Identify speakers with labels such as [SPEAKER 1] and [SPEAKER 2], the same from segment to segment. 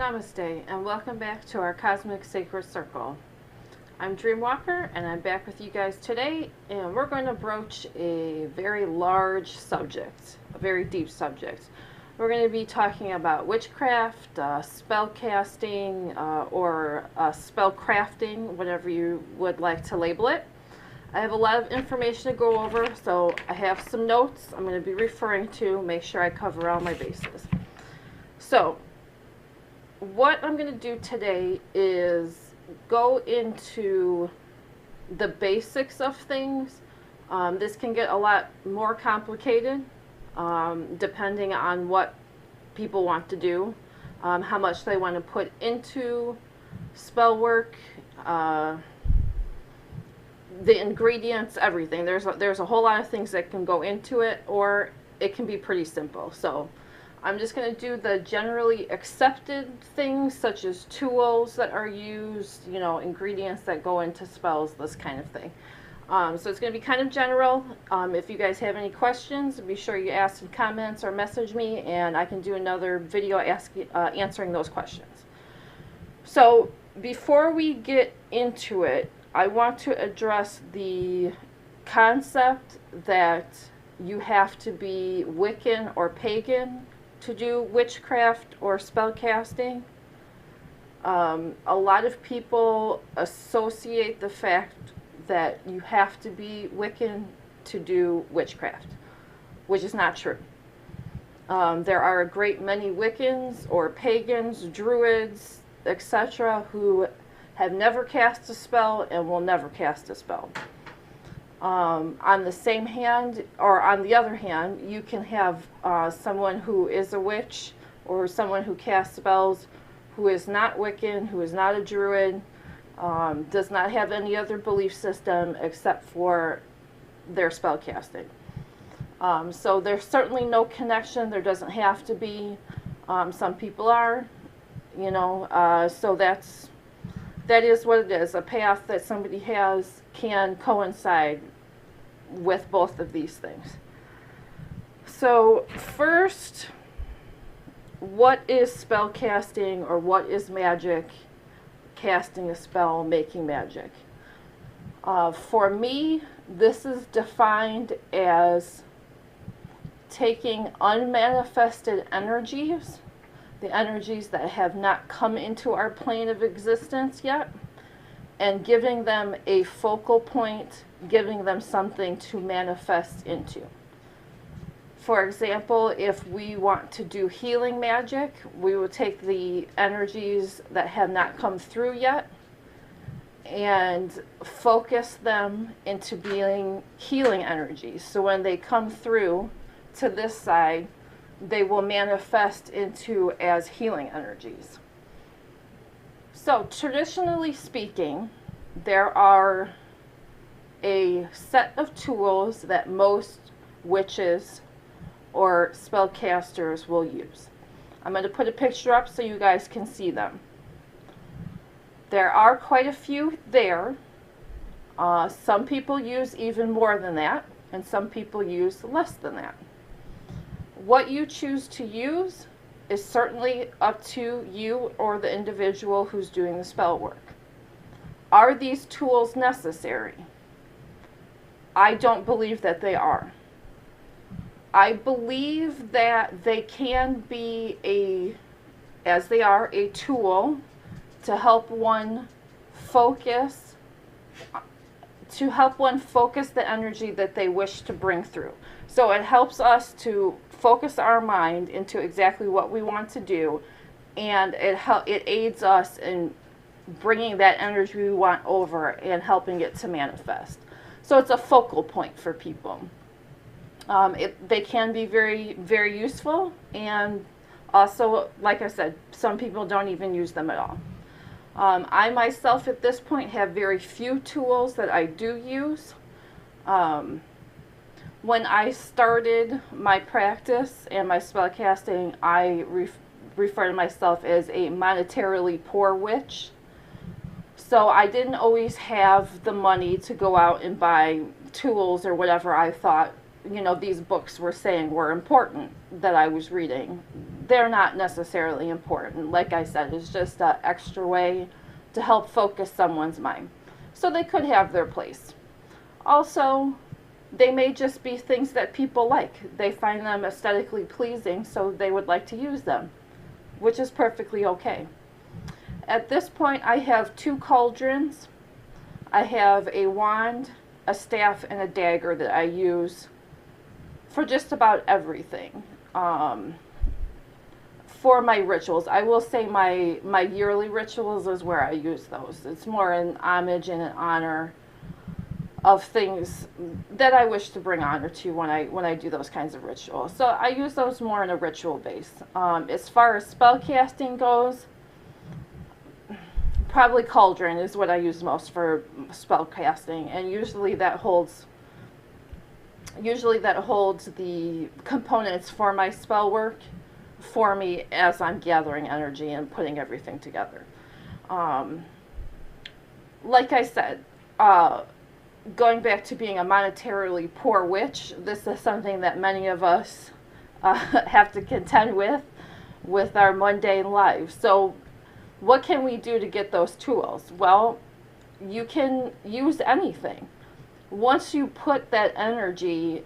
[SPEAKER 1] Namaste, and welcome back to our Cosmic Sacred Circle. I'm DreamWalker, and I'm back with you guys today, and we're going to broach a very large subject, a very deep subject. We're going to be talking about witchcraft, spellcasting, or spellcrafting, whatever you would like to label it. I have a lot of information to go over, so I have some notes I'm going to be referring to, make sure I cover all my bases. So, what I'm going to do today is go into the basics of things. This can get a lot more complicated depending on what people want to do, how much they want to put into spell work, the ingredients, everything. There's a whole lot of things that can go into it, or it can be pretty simple. So I'm just going to do the generally accepted things, such as tools that are used, ingredients that go into spells, this kind of thing. So it's going to be kind of general. If you guys have any questions, be sure you ask in comments or message me, and I can do another video answering those questions. So before we get into it, I want to address the concept that you have to be Wiccan or pagan to do witchcraft or spellcasting. A lot of people associate the fact that you have to be Wiccan to do witchcraft, which is not true. There are a great many Wiccans or pagans, druids, etc., who have never cast a spell and will never cast a spell. On the same hand, or on the other hand, you can have someone who is a witch or someone who casts spells who is not Wiccan, who is not a druid, does not have any other belief system except for their spell casting. So there's certainly no connection. There doesn't have to be. Some people are, so that is what it is. A path that somebody has can coincide with both of these things. So first, what is spell casting, or what is magic? Casting a spell, making magic. For me, this is defined as taking unmanifested energies, the energies that have not come into our plane of existence yet, and giving them a focal point, giving them something to manifest into. For example, if we want to do healing magic, we will take the energies that have not come through yet and focus them into being healing energies. So when they come through to this side, they will manifest into as healing energies. So traditionally speaking, there are a set of tools that most witches or spellcasters will use. I'm going to put a picture up so you guys can see them. There are quite a few there. Some people use even more than that, and some people use less than that. What you choose to use is certainly up to you or the individual who's doing the spell work. Are these tools necessary? I don't believe that they are. I believe that they can be as they are, a tool to help one focus the energy that they wish to bring through. So it helps us to focus our mind into exactly what we want to do, and it aids us in bringing that energy we want over and helping it to manifest. So it's a focal point for people. They can be very, very useful, and also, like I said, some people don't even use them at all. I myself at this point have very few tools that I do use. When I started my practice and my spellcasting, I refer to myself as a monetarily poor witch. So I didn't always have the money to go out and buy tools or whatever I thought, these books were saying were important that I was reading. they're not necessarily important. Like I said, it's just an extra way to help focus someone's mind. So they could have their place. Also, they may just be things that people like. They find them aesthetically pleasing, so they would like to use them, which is perfectly okay. At this point, I have 2 cauldrons. I have a wand, a staff, and a dagger that I use for just about everything. For my rituals, I will say my yearly rituals is where I use those. It's more in homage and in honor of things that I wish to bring honor to when I do those kinds of rituals. So I use those more in a ritual base. As far as spell casting goes, probably cauldron is what I use most for spell casting, and usually that holds the components for my spell work for me as I'm gathering energy and putting everything together. Like I said, going back to being a monetarily poor witch, this is something that many of us have to contend with our mundane lives. So what can we do to get those tools? Well, you can use anything. Once you put that energy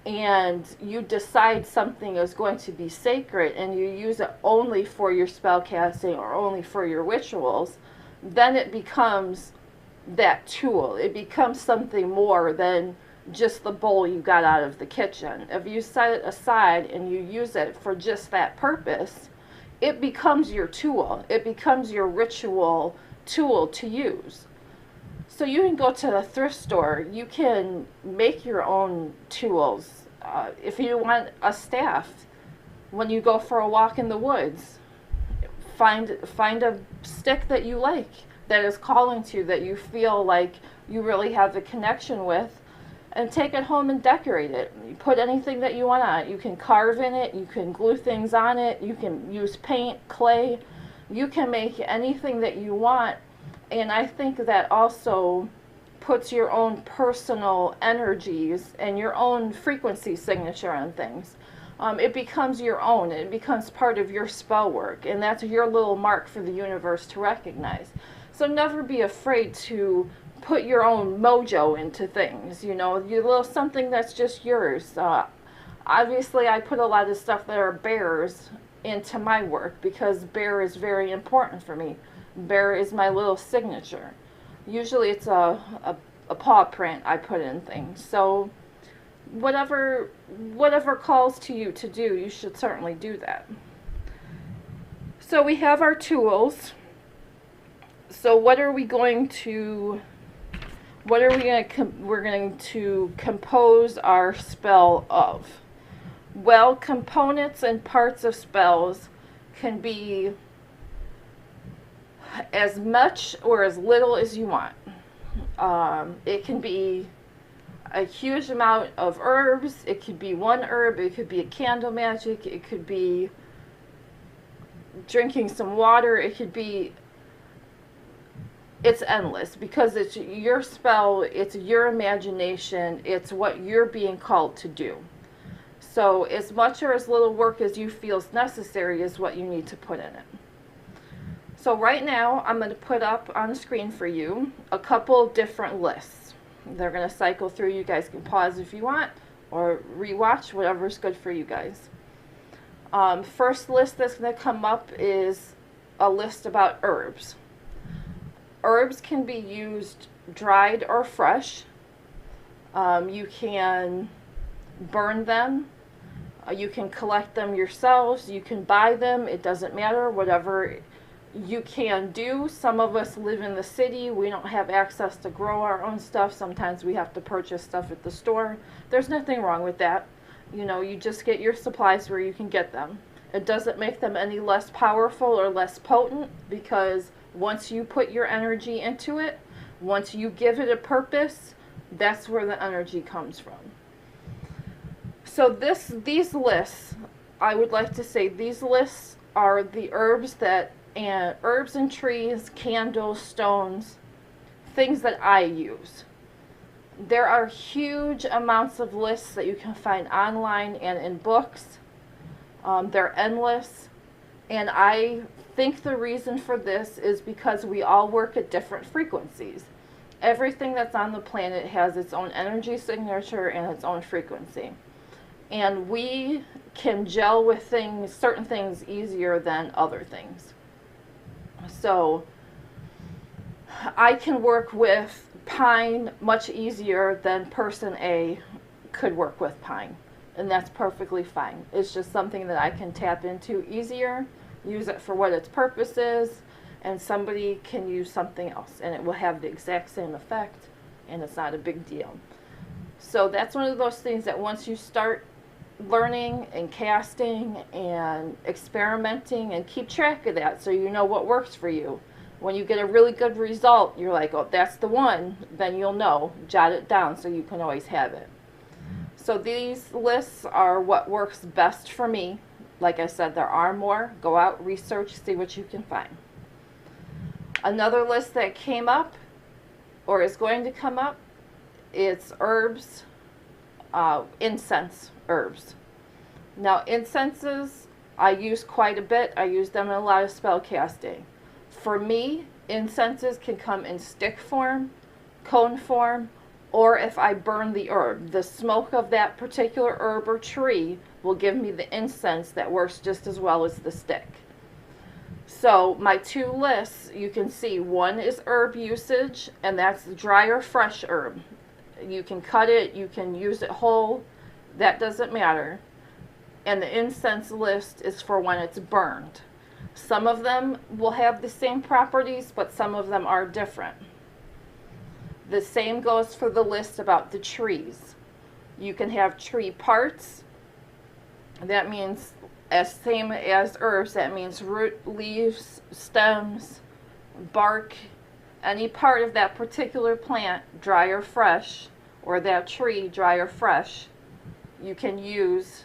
[SPEAKER 1] and you decide something is going to be sacred and you use it only for your spell casting or only for your rituals, then it becomes that tool. It becomes something more than just the bowl you got out of the kitchen. If you set it aside and you use it for just that purpose, it becomes your tool. It becomes your ritual tool to use. So you can go to the thrift store. You can make your own tools. If you want a staff, when you go for a walk in the woods, find a stick that you like, that is calling to you, that you feel like you really have a connection with, and take it home and decorate it. You put anything that you want on it. You can carve in it, you can glue things on it, you can use paint, clay, you can make anything that you want. And I think that also puts your own personal energies and your own frequency signature on things. It becomes your own. It becomes part of your spell work, and that's your little mark for the universe to recognize. So never be afraid to put your own mojo into things, you know, your little something that's just yours. Obviously, I put a lot of stuff that are bears into my work because bear is very important for me. Bear is my little signature. Usually it's a paw print I put in things. So whatever calls to you to do, you should certainly do that. So we have our tools. So we're going to compose our spell of? Well, components and parts of spells can be as much or as little as you want. It can be a huge amount of herbs. It could be one herb. It could be a candle magic. It could be drinking some water. It could be, it's endless because it's your spell. It's your imagination. It's what you're being called to do. So as much or as little work as you feel is necessary is what you need to put in it. So right now, I'm going to put up on the screen for you a couple different lists. They're going to cycle through. You guys can pause if you want or rewatch, whatever's good for you guys. First list that's going to come up is a list about herbs. Herbs can be used dried or fresh. You can burn them. You can collect them yourselves. You can buy them. It doesn't matter. Whatever you can do. Some of us live in the city. We don't have access to grow our own stuff. Sometimes we have to purchase stuff at the store. There's nothing wrong with that. You know, you just get your supplies where you can get them. It doesn't make them any less powerful or less potent, because once you put your energy into it, once you give it a purpose, that's where the energy comes from. So these lists, I would like to say these lists are the herbs and trees, candles, stones, things that I use. There are huge amounts of lists that you can find online and in books. They're endless. And I think the reason for this is because we all work at different frequencies. Everything that's on the planet has its own energy signature and its own frequency. And we can gel with things, certain things, easier than other things. So I can work with pine much easier than person A could work with pine. And that's perfectly fine. It's just something that I can tap into easier, use it for what its purpose is, and somebody can use something else and it will have the exact same effect, and it's not a big deal. So that's one of those things that once you start learning and casting and experimenting, and keep track of that so you know what works for you. When you get a really good result, you're like, oh, that's the one, then you'll know. Jot it down so you can always have it. So these lists are what works best for me. Like I said, there are more. Go out, research, see what you can find. Another list that came up, or is going to come up, it's herbs, incense herbs. Now, incenses, I use quite a bit. I use them in a lot of spell casting. For me, incenses can come in stick form, cone form, or if I burn the herb. The smoke of that particular herb or tree will give me the incense that works just as well as the stick. So my two lists, you can see one is herb usage, and that's the dry or fresh herb. You can cut it, you can use it whole, that doesn't matter. And the incense list is for when it's burned. Some of them will have the same properties, but some of them are different. The same goes for the list about the trees. You can have tree parts. That means, as same as herbs, that means root, leaves, stems, bark, any part of that particular plant, dry or fresh, or that tree, dry or fresh, you can use.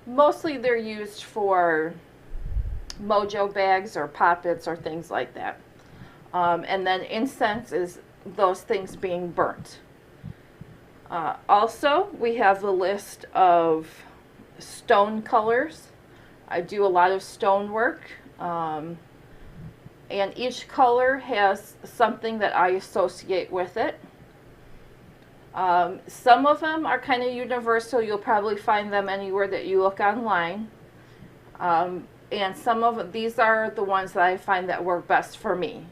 [SPEAKER 1] Mostly they're used for mojo bags or poppets or things like that. And then incense is those things being burnt. Also, we have the list of stone colors. I do a lot of stone work, and each color has something that I associate with it. Some of them are kind of universal. You'll probably find them anywhere that you look online. And some of these are the ones that I find that work best for me.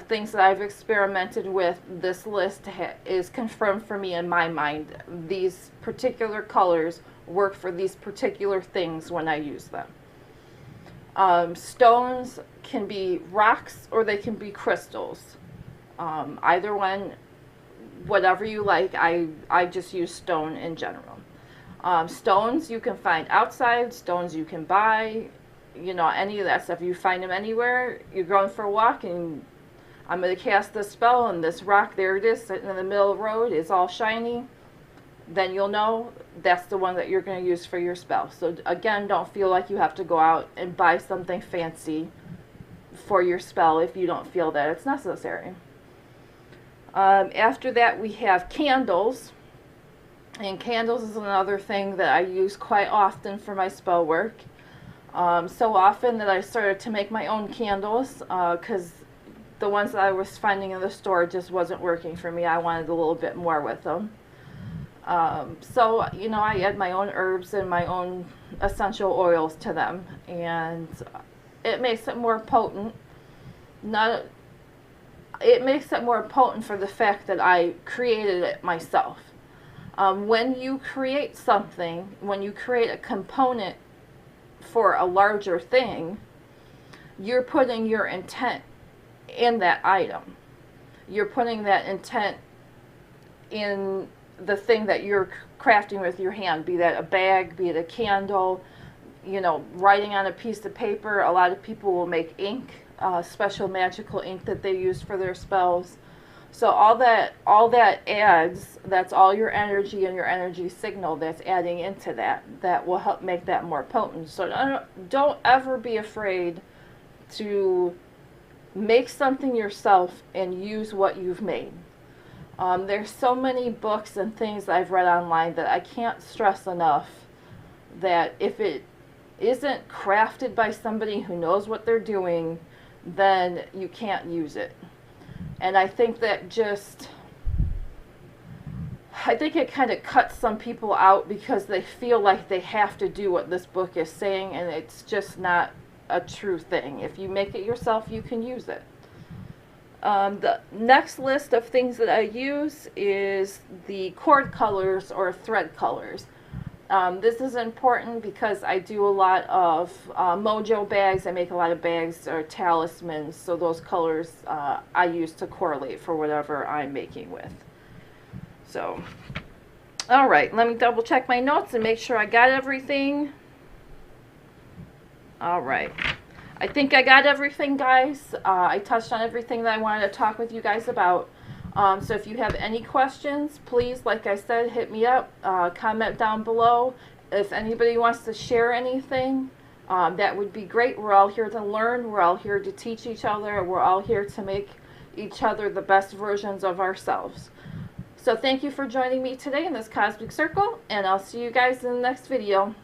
[SPEAKER 1] Things that I've experimented with, this list is confirmed for me in my mind. These particular colors work for these particular things when I use them. Stones can be rocks or they can be crystals. Either one, whatever you like. I just use stone in general. Stones you can find outside, stones you can buy, you know, any of that stuff. You find them anywhere. You're going for a walk and I'm going to cast this spell, and this rock, there it is, sitting in the middle of the road, is all shiny. Then you'll know that's the one that you're going to use for your spell. So again, don't feel like you have to go out and buy something fancy for your spell if you don't feel that it's necessary. After that, we have candles. And candles is another thing that I use quite often for my spell work. So often that I started to make my own candles, because the ones that I was finding in the store just wasn't working for me. I wanted a little bit more with them. So, you know, I add my own herbs and my own essential oils to them, and it makes it more potent. It makes it more potent for the fact that I created it myself. When you create something, when you create a component for a larger thing, you're putting your intent in that item. You're putting that intent in the thing that you're crafting with your hand, be that a bag, be it a candle, you know, writing on a piece of paper. A lot of people will make ink, special magical ink that they use for their spells. So all that adds, that's all your energy and your energy signal that's adding into that will help make that more potent. So don't ever be afraid to make something yourself and use what you've made. There's so many books and things I've read online that I can't stress enough that if it isn't crafted by somebody who knows what they're doing, then you can't use it. And I think that I think it kind of cuts some people out because they feel like they have to do what this book is saying, and it's just not a true thing. If you make it yourself, you can use it. The next list of things that I use is the cord colors or thread colors. This is important because I do a lot of mojo bags. I make a lot of bags or talismans, so those colors I use to correlate for whatever I'm making with. So, all right, let me double check my notes and make sure I got everything. All right. I think I got everything, guys. I touched on everything that I wanted to talk with you guys about. So if you have any questions, please, like I said, hit me up, comment down below. If anybody wants to share anything, that would be great. We're all here to learn. We're all here to teach each other. We're all here to make each other the best versions of ourselves. So thank you for joining me today in this Cosmic Circle, and I'll see you guys in the next video.